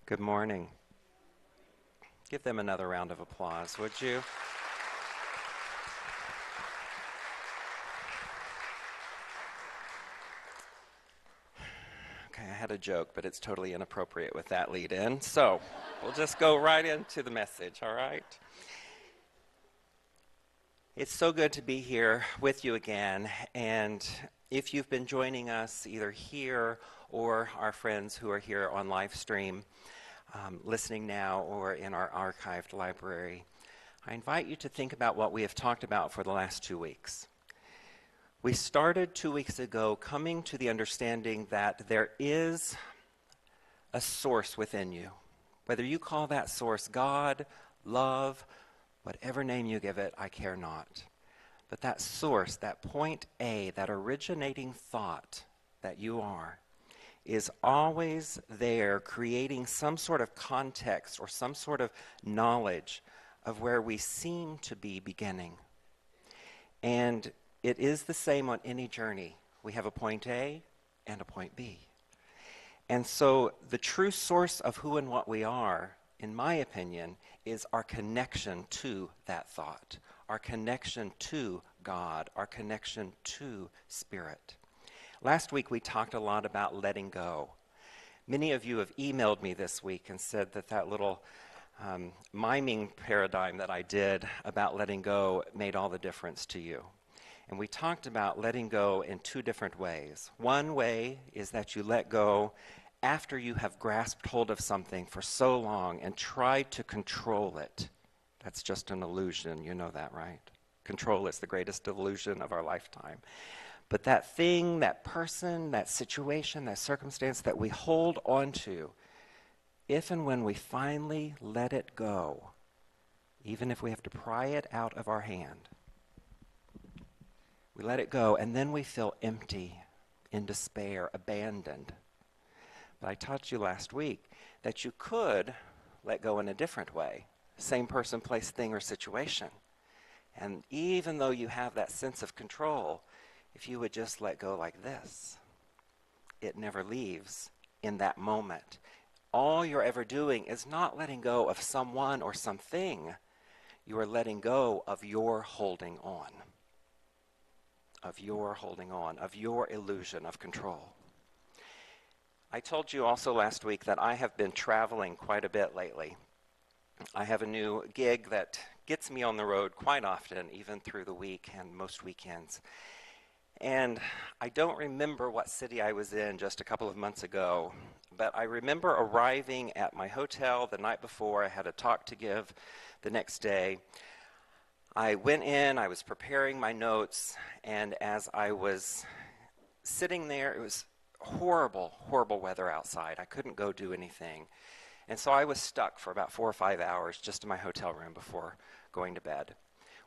Good morning. Give them another round of applause, would you? Okay, I had a joke, but it's totally inappropriate with that lead in, so we'll just go right into the message, all right? It's so good to be here with you again, and if you've been joining us either here or our friends who are here on live stream, listening now or in our archived library, I invite you to think about what we have talked about for the last 2 weeks. We started 2 weeks ago coming to the understanding that there is a source within you. Whether you call that source God, love, whatever name you give it, I care not. But that source, that point A, that originating thought that you are, is always there creating some sort of context or some sort of knowledge of where we seem to be beginning. And it is the same on any journey. We have a point A and a point B. And so the true source of who and what we are, in my opinion, is our connection to that thought, our connection to God, our connection to Spirit. Last week we talked a lot about letting go. Many of you have emailed me this week and said that that little miming paradigm that I did about letting go made all the difference to you. And we talked about letting go in two different ways. One way is that you let go after you have grasped hold of something for so long and tried to control it. That's just an illusion, you know that, right? Control is the greatest illusion of our lifetime. But that thing, that person, that situation, that circumstance that we hold on to, if and when we finally let it go, even if we have to pry it out of our hand, we let it go, and then we feel empty, in despair, abandoned. But I taught you last week that you could let go in a different way. Same person, place, thing, or situation. And even though you have that sense of control, if you would just let go like this, it never leaves in that moment. All you're ever doing is not letting go of someone or something. You are letting go of your holding on. Of your holding on, of your illusion of control. I told you also last week that I have been traveling quite a bit lately. I have a new gig that gets me on the road quite often, even through the week and most weekends. And I don't remember what city I was in just a couple of months ago, but I remember arriving at my hotel the night before. I had a talk to give the next day. I went in, I was preparing my notes, and as I was sitting there, it was horrible, horrible weather outside. I couldn't go do anything. And so I was stuck for about 4 or 5 hours just in my hotel room before going to bed,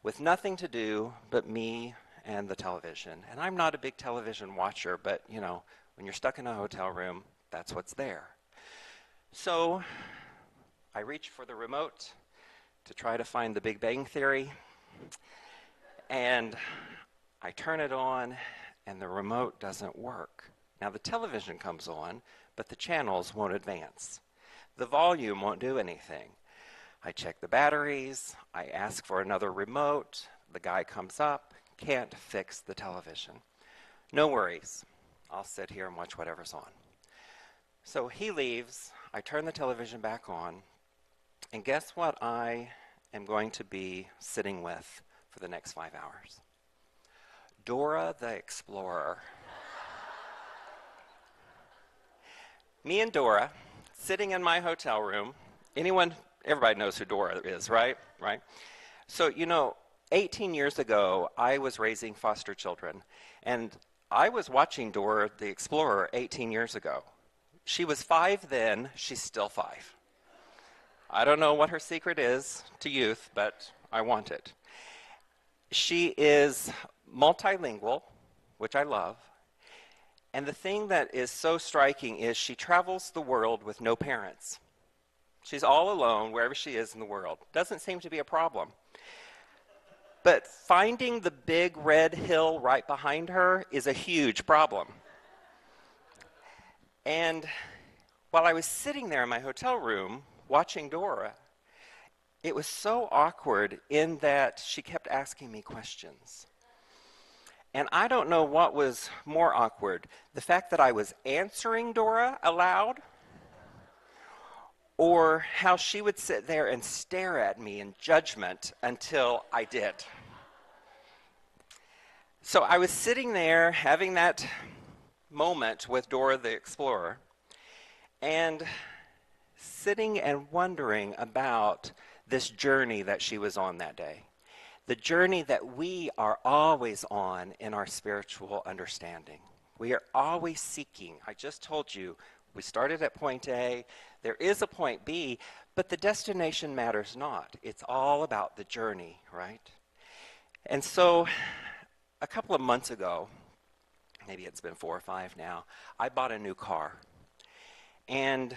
with nothing to do but me and the television. And I'm not a big television watcher, but you know, when you're stuck in a hotel room, that's what's there. So I reach for the remote to try to find The Big Bang Theory, and I turn it on, and the remote doesn't work. Now the television comes on, but the channels won't advance. The volume won't do anything. I check the batteries, I ask for another remote, the guy comes up, can't fix the television. No worries, I'll sit here and watch whatever's on. So he leaves, I turn the television back on, and guess what I am going to be sitting with for the next 5 hours? Dora the Explorer. Me and Dora, sitting in my hotel room. Everybody knows who Dora is, right? Right? So, you know, 18 years ago, I was raising foster children, and I was watching Dora the Explorer 18 years ago. She was 5 then, she's still 5. I don't know what her secret is to youth, but I want it. She is multilingual, which I love. And the thing that is so striking is she travels the world with no parents. She's all alone wherever she is in the world. Doesn't seem to be a problem. But finding the big red hill right behind her is a huge problem. And While I was sitting there in my hotel room watching Dora, it was so awkward in that she kept asking me questions. And I don't know what was more awkward, the fact that I was answering Dora aloud, or how she would sit there and stare at me in judgment until I did. So I was sitting there having that moment with Dora the Explorer, and sitting and wondering about this journey that she was on that day. The journey that we are always on in our spiritual understanding. We are always seeking. I just told you, we started at point A. There is a point B, but the destination matters not. It's all about the journey, right? And so a couple of months ago, maybe it's been 4 or 5 now, I bought a new car. And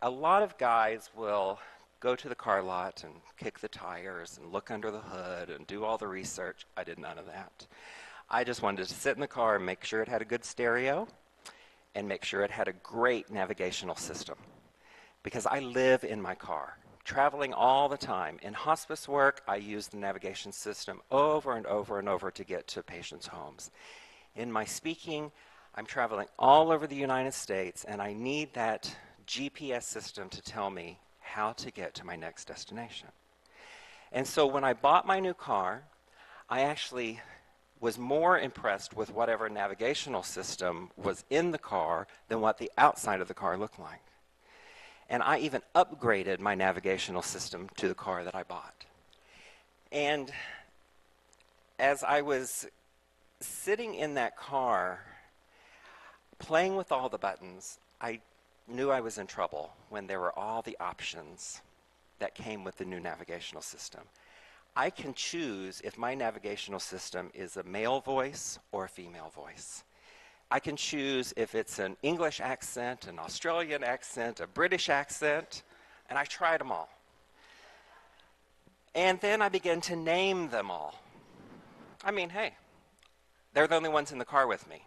a lot of guys will go to the car lot and kick the tires and look under the hood and do all the research. I did none of that. I just wanted to sit in the car and make sure it had a good stereo and make sure it had a great navigational system, because I live in my car, traveling all the time. In hospice work, I use the navigation system over and over and over to get to patients' homes. In my speaking, I'm traveling all over the United States, and I need that GPS system to tell me how to get to my next destination. And so when I bought my new car, I actually was more impressed with whatever navigational system was in the car than what the outside of the car looked like. And I even upgraded my navigational system to the car that I bought. And as I was sitting in that car, playing with all the buttons, I knew I was in trouble when there were all the options that came with the new navigational system. I can choose if my navigational system is a male voice or a female voice. I can choose if it's an English accent, an Australian accent, a British accent, and I tried them all. And then I began to name them all. I mean, hey, they're the only ones in the car with me.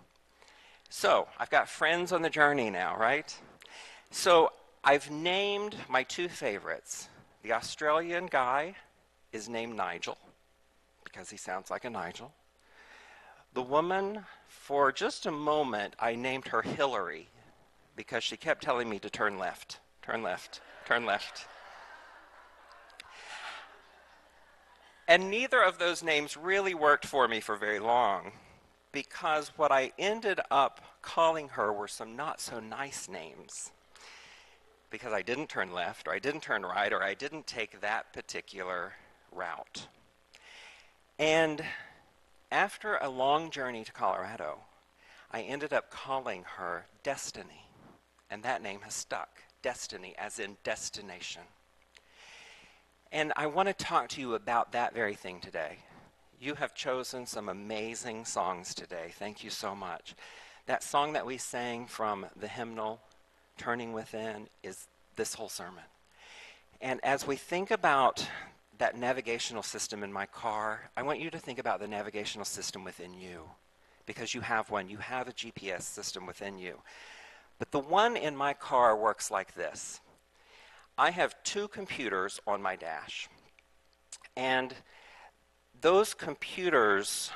So I've got friends on the journey now, right? So I've named my 2 favorites. The Australian guy is named Nigel, because he sounds like a Nigel. The woman, for just a moment, I named her Hillary, because she kept telling me to turn left, turn left, turn left. And neither of those names really worked for me for very long, because what I ended up calling her were some not so nice names, because I didn't turn left, or I didn't turn right, or I didn't take that particular route. And after a long journey to Colorado, I ended up calling her Destiny, and that name has stuck. Destiny, as in destination. And I want to talk to you about that very thing today. You have chosen some amazing songs today. Thank you so much. That song that we sang from the hymnal, Turning Within, is this whole sermon. And as we think about that navigational system in my car, I want you to think about the navigational system within you, because you have one. You have a GPS system within you. But the one in my car works like this. I have 2 computers on my dash, and those computers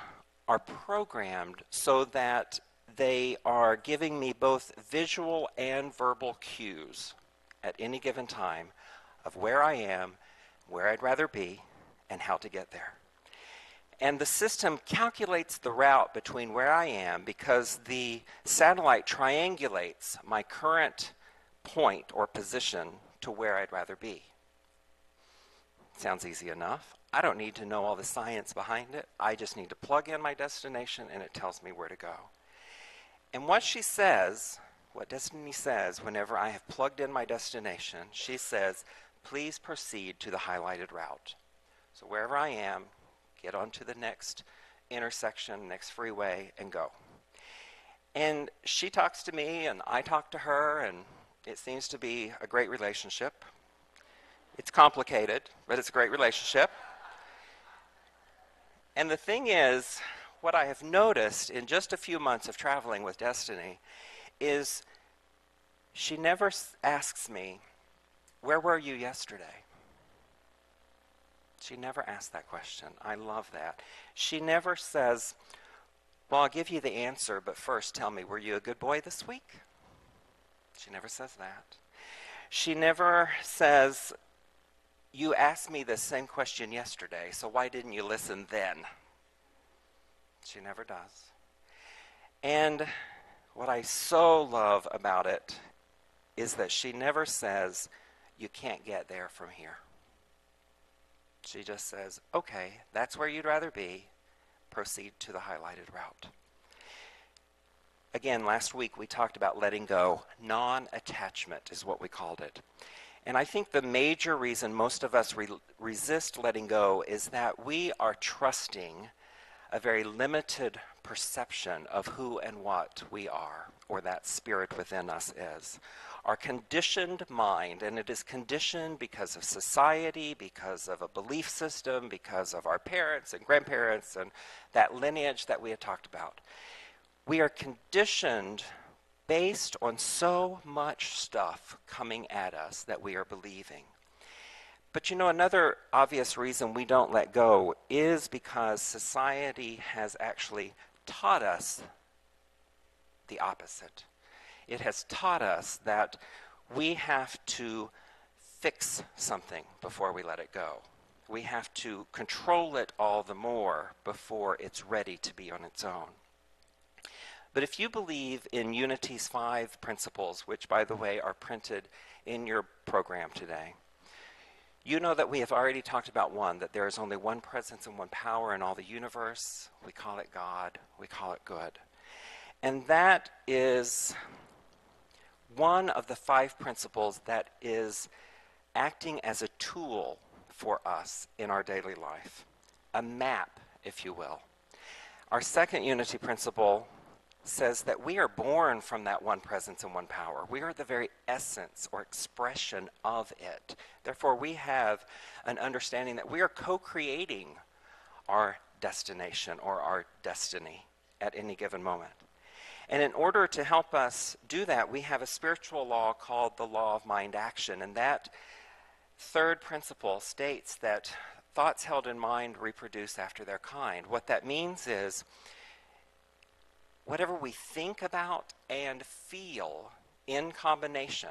are programmed so that they are giving me both visual and verbal cues at any given time of where I am, where I'd rather be, and how to get there. And the system calculates the route between where I am, because the satellite triangulates my current point or position to where I'd rather be. Sounds easy enough. I don't need to know all the science behind it. I just need to plug in my destination, and it tells me where to go. And what she says, what Destiny says whenever I have plugged in my destination, she says, please proceed to the highlighted route. So wherever I am, get onto the next intersection, next freeway, and go. And she talks to me, and I talk to her, and it seems to be a great relationship. It's complicated, but it's a great relationship. And the thing is, what I have noticed in just a few months of traveling with Destiny is She never asks me, where were you yesterday? She never asks that question. I love that. She never says, well, I'll give you the answer, but first tell me, were you a good boy this week? She never says that. She never says, you asked me the same question yesterday, so why didn't you listen then? She never does. And what I so love about it is that she never says, you can't get there from here. She just says, okay, that's where you'd rather be. Proceed to the highlighted route. Again, last week we talked about letting go. Non-attachment is what we called it. And I think the major reason most of us resist letting go is that we are trusting a very limited perception of who and what we are, or that spirit within us is. Our conditioned mind, and it is conditioned because of society, because of a belief system, because of our parents and grandparents and that lineage that we had talked about. We are conditioned based on so much stuff coming at us that we are believing. But you know, another obvious reason we don't let go is because society has actually taught us the opposite. It has taught us that we have to fix something before we let it go. We have to control it all the more before it's ready to be on its own. But if you believe in Unity's 5 principles, which, by the way, are printed in your program today, you know that we have already talked about one, that there is only one presence and one power in all the universe. We call it God. We call it good. And that is one of the 5 principles that is acting as a tool for us in our daily life, a map, if you will. Our second unity principle says that we are born from that one presence and one power. We are the very essence or expression of it. Therefore, we have an understanding that we are co-creating our destination or our destiny at any given moment. And in order to help us do that, we have a spiritual law called the law of mind action. And that third principle states that thoughts held in mind reproduce after their kind. What that means is whatever we think about and feel in combination,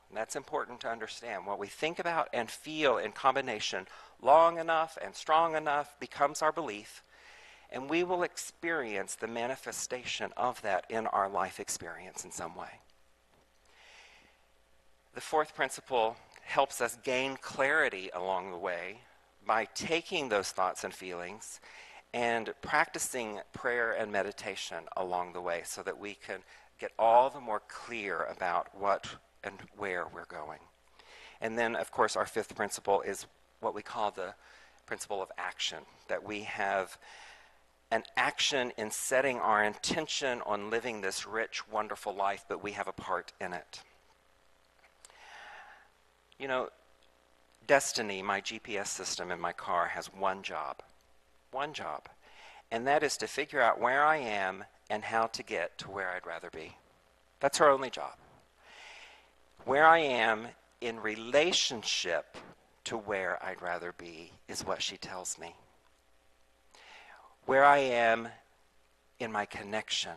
and that's important to understand, what we think about and feel in combination long enough and strong enough becomes our belief, and we will experience the manifestation of that in our life experience in some way. The fourth principle helps us gain clarity along the way by taking those thoughts and feelings and practicing prayer and meditation along the way so that we can get all the more clear about what and where we're going. And then, of course, our fifth principle is what we call the principle of action, that we have an action in setting our intention on living this rich, wonderful life, but we have a part in it. You know, Destiny, my GPS system in my car, has one job, and that is to figure out where I am and how to get to where I'd rather be. That's her only job. Where I am in relationship to where I'd rather be is what she tells me. Where I am in my connection,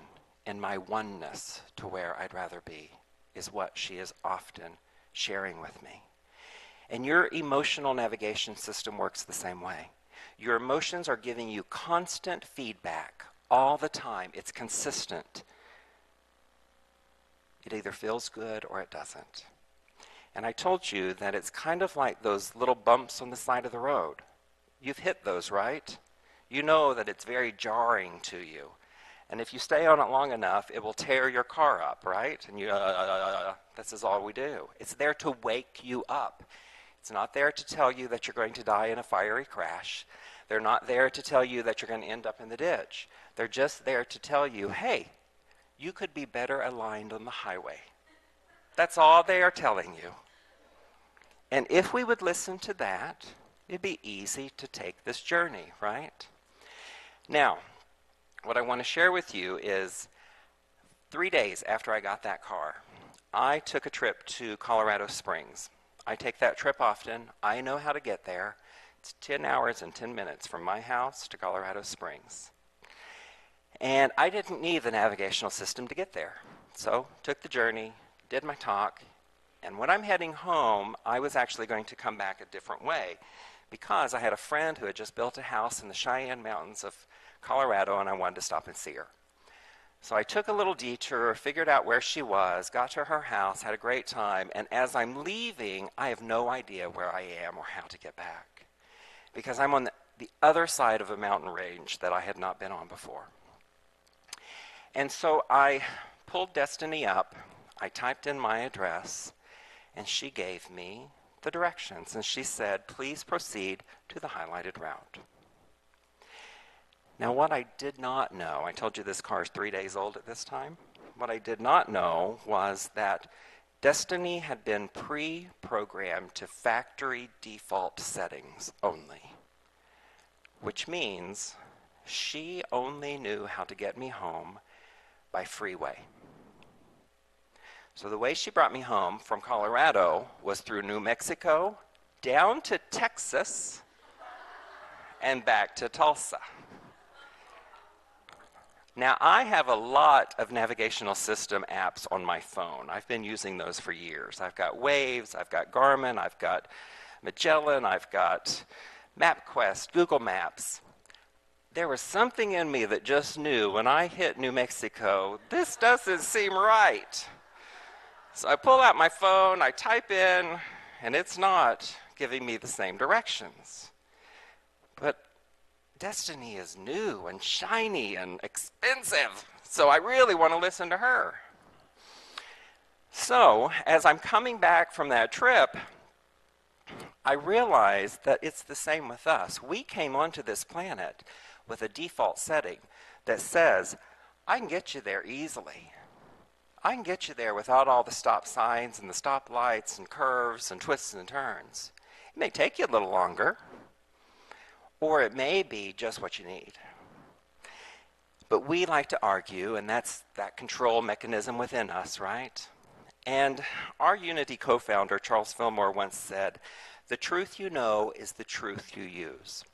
in my oneness to where I'd rather be is what she is often sharing with me. And your emotional navigation system works the same way. Your emotions are giving you constant feedback all the time. It's consistent. It either feels good or it doesn't. And I told you that it's kind of like those little bumps on the side of the road. You've hit those, right? You know that it's very jarring to you. And if you stay on it long enough, it will tear your car up, right? And you, this is all we do. It's there to wake you up. It's not there to tell you that you're going to die in a fiery crash. They're not there to tell you that you're going to end up in the ditch. They're just there to tell you, hey, you could be better aligned on the highway. That's all they are telling you. And if we would listen to that, it'd be easy to take this journey, right? Now, what I want to share with you is 3 days after I got that car, I took a trip to Colorado Springs. I take that trip often. I know how to get there. It's 10 hours and 10 minutes from my house to Colorado Springs. And I didn't need the navigational system to get there. So took the journey, did my talk, and when I'm heading home, I was actually going to come back a different way because I had a friend who had just built a house in the Cheyenne Mountains of Colorado, and I wanted to stop and see her. So I took a little detour, figured out where she was, got to her house, had a great time, and as I'm leaving, I have no idea where I am or how to get back because I'm on the other side of a mountain range that I had not been on before. And so I pulled Destiny up, I typed in my address, and she gave me the directions, and she said, please proceed to the highlighted route. Now, what I did not know, I told you this car is 3 days old at this time. What I did not know was that Destiny had been pre-programmed to factory default settings only, which means she only knew how to get me home by freeway. So the way she brought me home from Colorado was through New Mexico, down to Texas, and back to Tulsa. Now, I have a lot of navigational system apps on my phone. I've been using those for years. I've got Waves, I've got Garmin, I've got Magellan, I've got MapQuest, Google Maps. There was something in me that just knew when I hit New Mexico, this doesn't seem right. So I pull out my phone, I type in, and it's not giving me the same directions. But Destiny is new and shiny and expensive, so I really want to listen to her. So as I'm coming back from that trip, I realized that it's the same with us. We came onto this planet with a default setting that says, I can get you there easily. I can get you there without all the stop signs and the stop lights and curves and twists and turns. It may take you a little longer, or it may be just what you need. But we like to argue, and that's that control mechanism within us, right? And our Unity co-founder, Charles Fillmore, once said, the truth you know is the truth you use.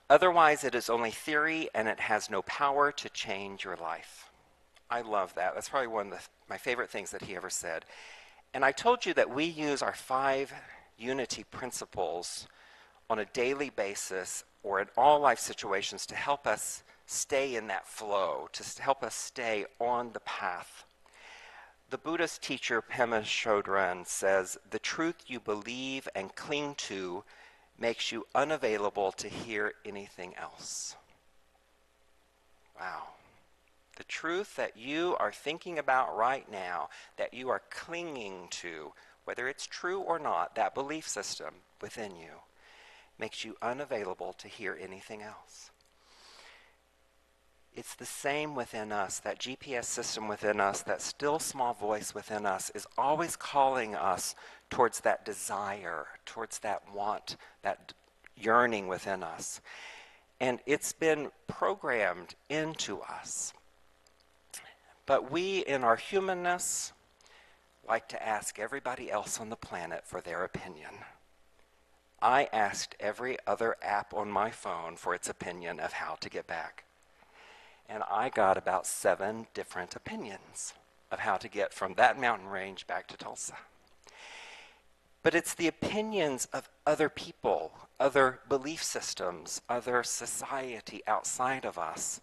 Otherwise, it is only theory, and it has no power to change your life. I love that. That's probably one of my favorite things that he ever said. And I told you that we use our 5 Unity principles on a daily basis or in all life situations to help us stay in that flow, to help us stay on the path. The Buddhist teacher Pema Chodron says, the truth you believe and cling to makes you unavailable to hear anything else. Wow. The truth that you are thinking about right now, that you are clinging to, whether it's true or not, that belief system within you, makes you unavailable to hear anything else. It's the same within us. That GPS system within us, that still small voice within us is always calling us towards that desire, towards that want, that yearning within us. And it's been programmed into us. But we, in our humanness, like to ask everybody else on the planet for their opinion. I asked every other app on my phone for its opinion of how to get back. And I got about 7 different opinions of how to get from that mountain range back to Tulsa. But it's the opinions of other people, other belief systems, other society outside of us.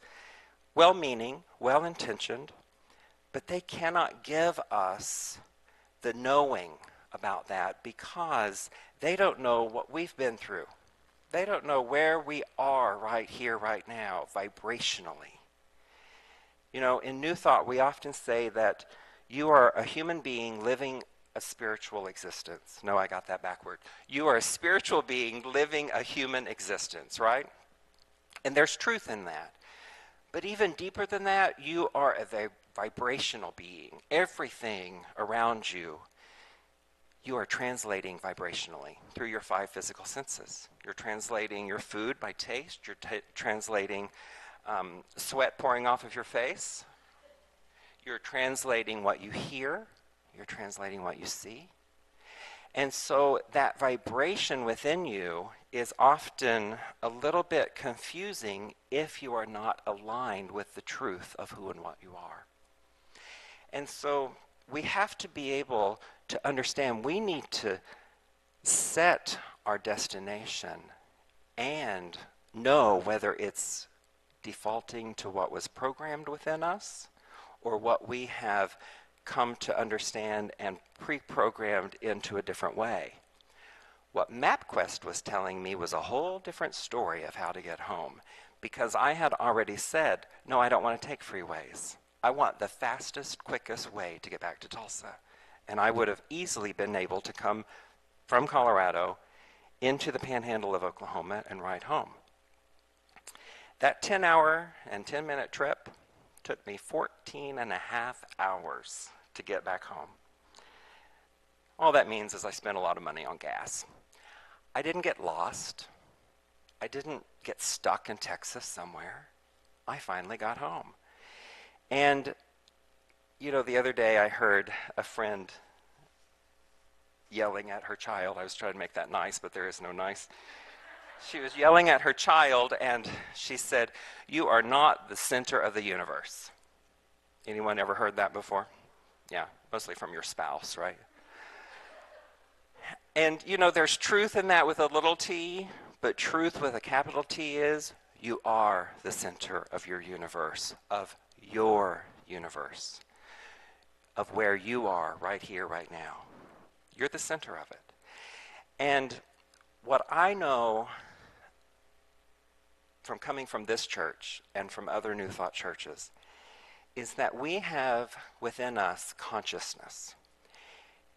Well-meaning, well-intentioned, but they cannot give us the knowing about that because they don't know what we've been through. They don't know where we are right here, right now, vibrationally. You know, in New Thought, we often say that you are a human being living a spiritual existence. No, I got that backward. You are a spiritual being living a human existence, right? And there's truth in that. But even deeper than that, you are a vibrational being. Everything around you, you are translating vibrationally through your 5 physical senses. You're translating your food by taste. You're translating sweat pouring off of your face. You're translating what you hear you're translating what you see. And so that vibration within you is often a little bit confusing if you are not aligned with the truth of who and what you are. And so we have to be able to understand we need to set our destination and know whether it's defaulting to what was programmed within us or what we have come to understand and pre-programmed into a different way. What MapQuest was telling me was a whole different story of how to get home, because I had already said, no, I don't want to take freeways. I want the fastest, quickest way to get back to Tulsa. And I would have easily been able to come from Colorado into the panhandle of Oklahoma and ride home. That 10-hour and 10-minute trip took me 14 and a half hours to get back home. All that means is I spent a lot of money on gas. I didn't get lost. I didn't get stuck in Texas somewhere. I finally got home. And, you know, the other day I heard a friend yelling at her child. I was trying to make that nice, but there is no nice. She was yelling at her child, and she said, "You are not the center of the universe." Anyone ever heard that before? Yeah, mostly from your spouse, right? And, you know, there's truth in that with a little t, but truth with a capital T is you are the center of your universe, of where you are right here, right now. You're the center of it. And what I know from coming from this church and from other New Thought churches is that we have within us consciousness.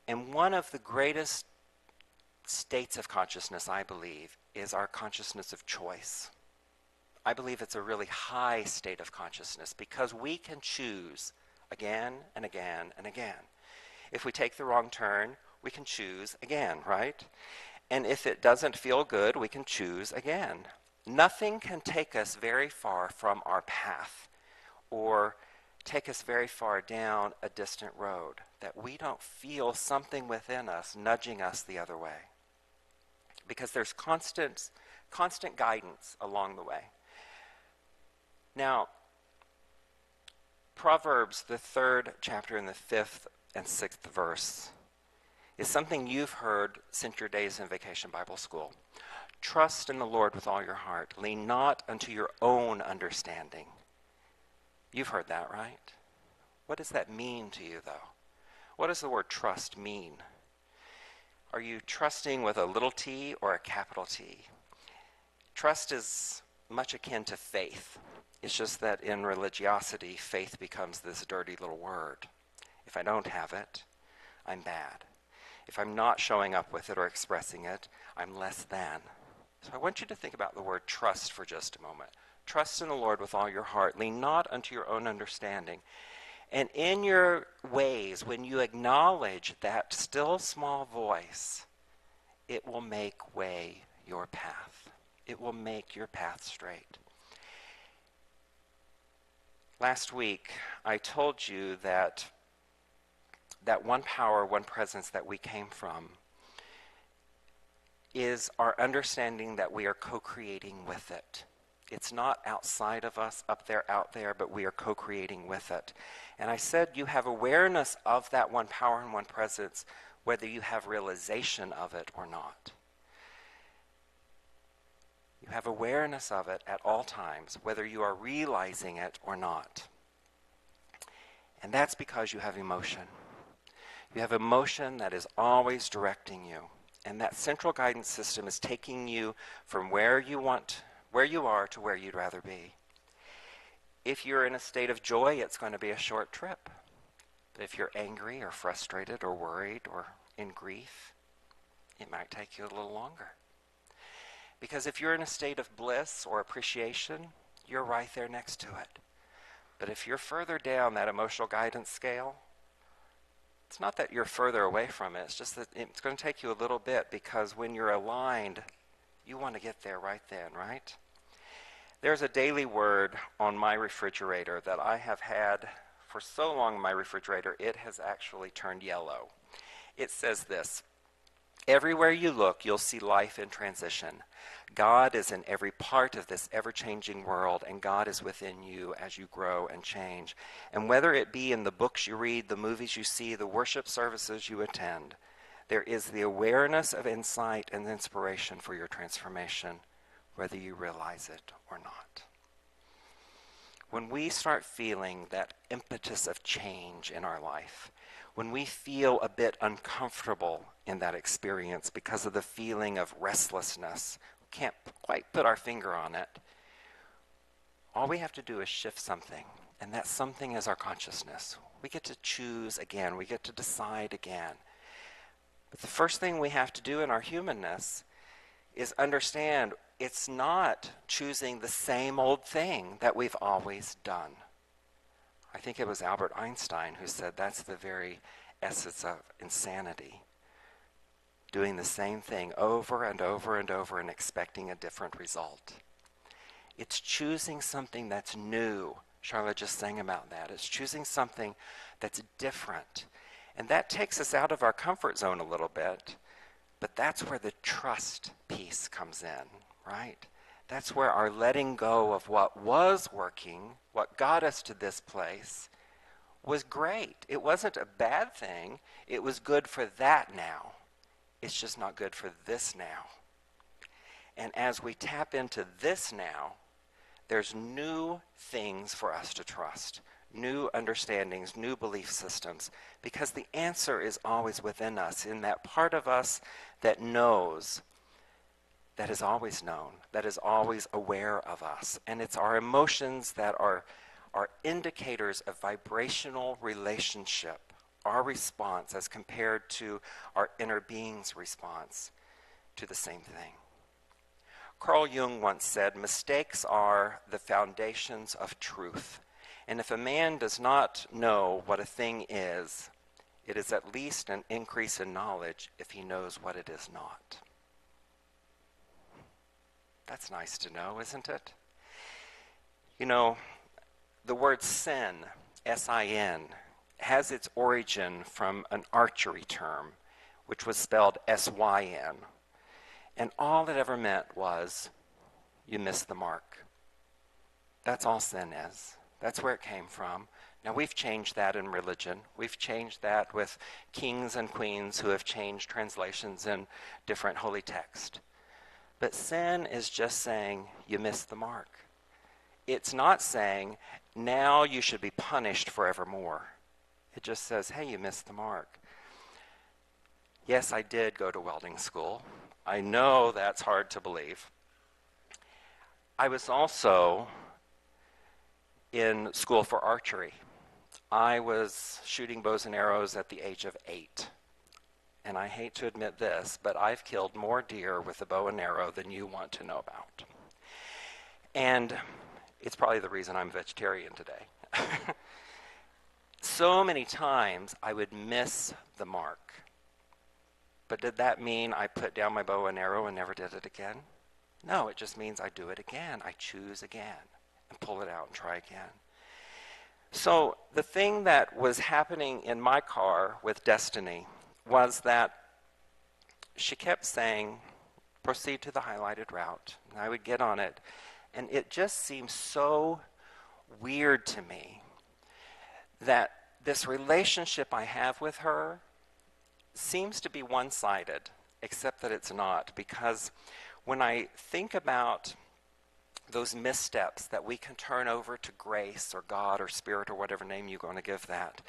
And one of the greatest states of consciousness, I believe, is our consciousness of choice. I believe it's a really high state of consciousness because we can choose again and again and again. If we take the wrong turn, we can choose again, right? And if it doesn't feel good, we can choose again. Nothing can take us very far from our path or take us very far down a distant road that we don't feel something within us nudging us the other way. Because there's constant guidance along the way. Now, Proverbs, the 3rd chapter and the 5th and 6th verse, is something you've heard since your days in Vacation Bible School. Trust in the Lord with all your heart. Lean not unto your own understanding. You've heard that, right? What does that mean to you, though? What does the word trust mean? Are you trusting with a little t or a capital T? Trust is much akin to faith. It's just that in religiosity, faith becomes this dirty little word. If I don't have it, I'm bad. If I'm not showing up with it or expressing it, I'm less than. So I want you to think about the word trust for just a moment. Trust in the Lord with all your heart. Lean not unto your own understanding. And in your ways, when you acknowledge that still small voice, it will make way your path. It will make your path straight. Last week, I told you that one power, one presence that we came from is our understanding that we are co-creating with it. It's not outside of us, up there, out there, but we are co-creating with it. And I said you have awareness of that one power and one presence, whether you have realization of it or not. You have awareness of it at all times, whether you are realizing it or not. And that's because you have emotion. You have emotion that is always directing you. And that central guidance system is taking you from where you are to where you'd rather be. If you're in a state of joy, it's going to be a short trip. But if you're angry or frustrated or worried or in grief, it might take you a little longer. Because if you're in a state of bliss or appreciation, you're right there next to it. But if you're further down that emotional guidance scale, it's not that you're further away from it, it's just that it's going to take you a little bit, because when you're aligned, you want to get there right then, right? There's a daily word on my refrigerator that I have had for so long in my refrigerator, it has actually turned yellow. It says this: everywhere you look, you'll see life in transition. God is in every part of this ever-changing world, and God is within you as you grow and change. And whether it be in the books you read, the movies you see, the worship services you attend, there is the awareness of insight and inspiration for your transformation, whether you realize it or not. When we start feeling that impetus of change in our life, when we feel a bit uncomfortable in that experience because of the feeling of restlessness, we can't quite put our finger on it, all we have to do is shift something, and that something is our consciousness. We get to choose again. We get to decide again. But the first thing we have to do in our humanness is understand it's not choosing the same old thing that we've always done. I think it was Albert Einstein who said that's the very essence of insanity. Doing the same thing over and over and over and expecting a different result. It's choosing something that's new. Charlotte just sang about that. It's choosing something that's different. And that takes us out of our comfort zone a little bit, but that's where the trust piece comes in, right? That's where our letting go of what was working, what got us to this place, was great. It wasn't a bad thing. It was good for that now. It's just not good for this now. And as we tap into this now, there's new things for us to trust, new understandings, new belief systems, because the answer is always within us, in that part of us that knows, that is always known, that is always aware of us. And it's our emotions that are indicators of vibrational relationship, our response as compared to our inner being's response to the same thing. Carl Jung once said, mistakes are the foundations of truth. And if a man does not know what a thing is, it is at least an increase in knowledge if he knows what it is not. That's nice to know, isn't it? You know, the word sin, S-I-N, has its origin from an archery term, which was spelled S-Y-N. And all it ever meant was, you missed the mark. That's all sin is. That's where it came from. Now, we've changed that in religion. We've changed that with kings and queens who have changed translations in different holy text. But sin is just saying, you missed the mark. It's not saying, now you should be punished forevermore. It just says, hey, you missed the mark. Yes, I did go to welding school. I know that's hard to believe. I was also in school for archery. I was shooting bows and arrows at the age of 8. And I hate to admit this, but I've killed more deer with a bow and arrow than you want to know about. And it's probably the reason I'm vegetarian today. So many times I would miss the mark. But did that mean I put down my bow and arrow and never did it again? No, it just means I do it again. I choose again and pull it out and try again. So the thing that was happening in my car with Destiny was that she kept saying, proceed to the highlighted route. And I would get on it. And it just seemed so weird to me that this relationship I have with her seems to be one-sided, except that it's not. Because when I think about those missteps that we can turn over to grace or God or Spirit or whatever name you're going to give that,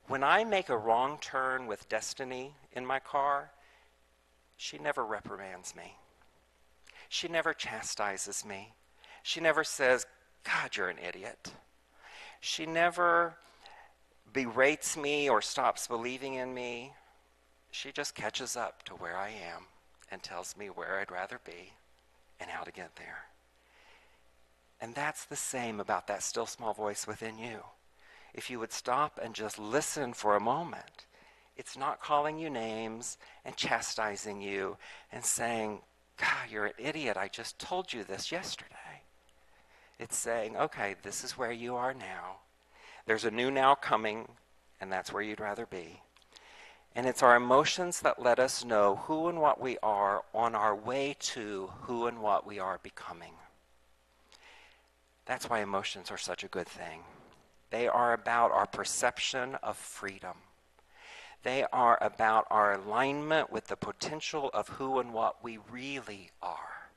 when I make a wrong turn with Destiny in my car, she never reprimands me. She never chastises me. She never says, God, you're an idiot. She never berates me or stops believing in me. She just catches up to where I am and tells me where I'd rather be and how to get there. And that's the same about that still small voice within you. If you would stop and just listen for a moment, it's not calling you names and chastising you and saying, God, you're an idiot. I just told you this yesterday. It's saying, okay, this is where you are now. There's a new now coming, and that's where you'd rather be. And it's our emotions that let us know who and what we are on our way to who and what we are becoming. That's why emotions are such a good thing. They are about our perception of freedom. They are about our alignment with the potential of who and what we really are.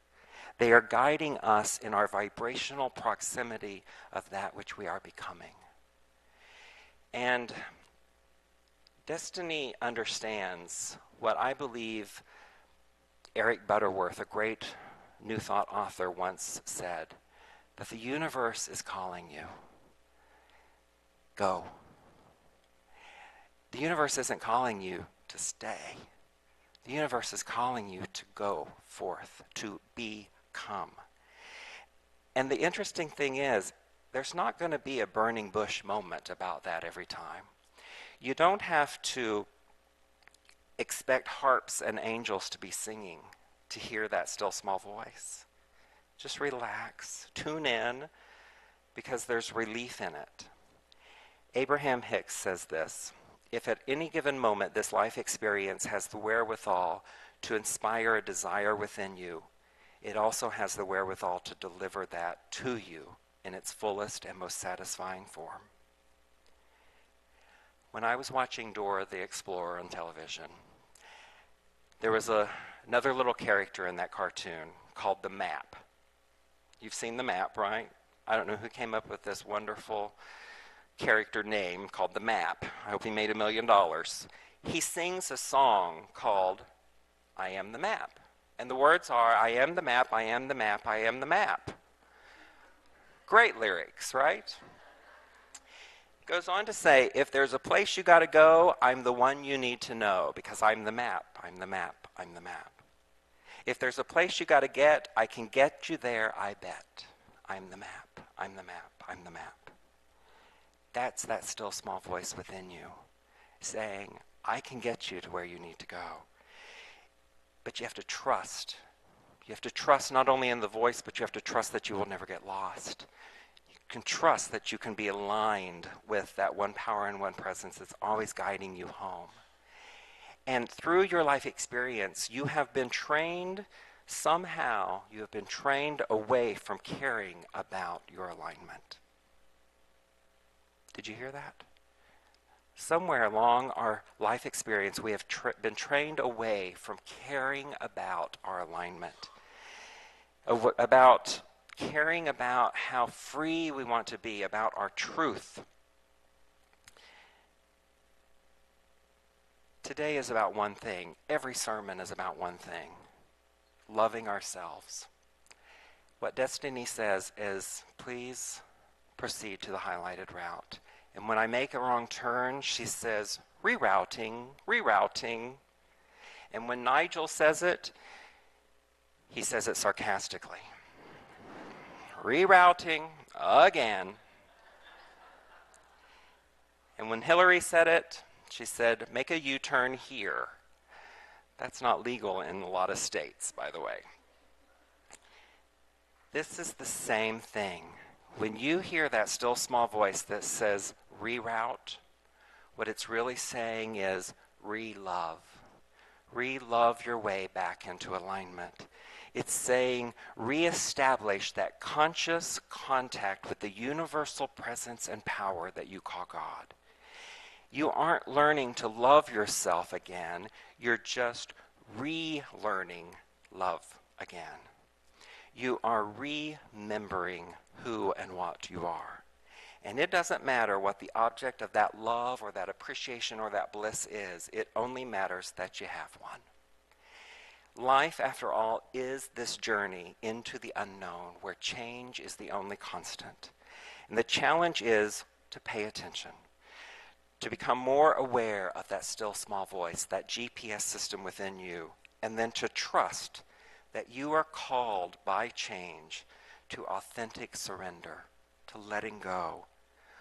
They are guiding us in our vibrational proximity of that which we are becoming. And Destiny understands what I believe Eric Butterworth, a great New Thought author, once said, that the universe is calling you. Go. The universe isn't calling you to stay. The universe is calling you to go forth, to become. And the interesting thing is, there's not going to be a burning bush moment about that every time. You don't have to expect harps and angels to be singing to hear that still small voice. Just relax, tune in, because there's relief in it. Abraham Hicks says this: if at any given moment this life experience has the wherewithal to inspire a desire within you, it also has the wherewithal to deliver that to you in its fullest and most satisfying form. When I was watching Dora the Explorer on television, there was another little character in that cartoon called the Map. You've seen the Map, right? I don't know who came up with this wonderful character name called the Map. I hope he made $1 million. He sings a song called I Am the Map. And the words are, I am the map, I am the map, I am the map. Great lyrics, right? Goes on to say, if there's a place you got to go, I'm the one you need to know, because I'm the map, I'm the map, I'm the map. If there's a place you got to get, I can get you there, I bet. I'm the map, I'm the map, I'm the map. That's that still small voice within you saying, I can get you to where you need to go. But you have to trust. You have to trust not only in the voice, but you have to trust that you will never get lost. You can trust that you can be aligned with that one power and one presence that's always guiding you home. And through your life experience, you have been trained, somehow, you have been trained away from caring about your alignment. Did you hear that? Somewhere along our life experience, we have been trained away from caring about our alignment, about caring about how free we want to be, about our truth. Today is about one thing. Every sermon is about one thing: loving ourselves. What Destiny says is, please proceed to the highlighted route. And when I make a wrong turn, she says, rerouting, rerouting. And when Nigel says it, he says it sarcastically. Rerouting again. And when Hillary said it, she said, make a U-turn here. That's not legal in a lot of states, by the way. This is the same thing. When you hear that still small voice that says reroute, what it's really saying is re-love. Re-love your way back into alignment. It's saying reestablish that conscious contact with the universal presence and power that you call God. You aren't learning to love yourself again. You're just relearning love again. You are remembering who and what you are. And it doesn't matter what the object of that love or that appreciation or that bliss is. It only matters that you have one. Life, after all, is this journey into the unknown where change is the only constant. And the challenge is to pay attention, to become more aware of that still small voice, that GPS system within you, and then to trust that you are called by change to authentic surrender, to letting go,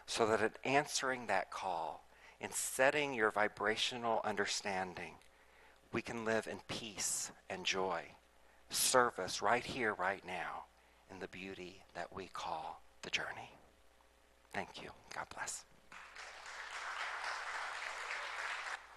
so that in answering that call, in setting your vibrational understanding, we can live in peace and joy, service right here, right now, in the beauty that we call the journey. Thank you. God bless.